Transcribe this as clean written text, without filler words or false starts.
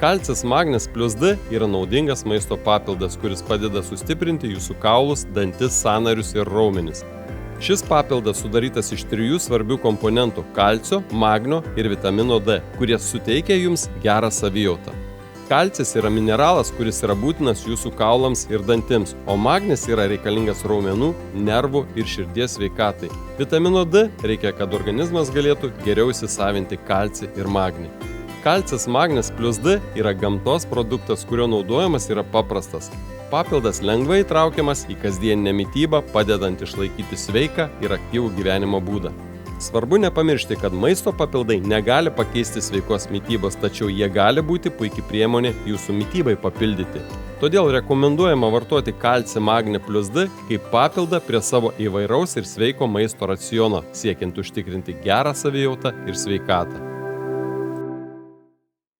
Kalcis magnis plus D yra naudingas maisto papildas, kuris padeda sustiprinti jūsų kaulus, dantis, sąnarius ir raumenis. Šis papildas sudarytas iš 3 svarbių komponentų – kalcio, magnio ir vitamino D, kurie suteikia jums gerą savijautą. Kalcis yra mineralas, kuris yra būtinas jūsų kaulams ir dantims, o magnis yra reikalingas raumenų, nervų ir širdies sveikatai. Vitamino D reikia, kad organizmas galėtų geriau įsisavinti kalcį ir magnį. Kalcis magnis plus D yra gamtos produktas, kurio naudojimas yra paprastas. Papildas lengvai įtraukiamas į kasdieninę mitybą, padedant išlaikyti sveiką ir aktyvų gyvenimo būdą. Svarbu nepamiršti, kad maisto papildai negali pakeisti sveikos mitybos, tačiau jie gali būti puikia priemonė jūsų mitybai papildyti. Todėl rekomenduojama vartoti kalcį magnį plus D kaip papildą prie savo įvairaus ir sveiko maisto raciono, siekiant užtikrinti gerą savijautą ir sveikatą.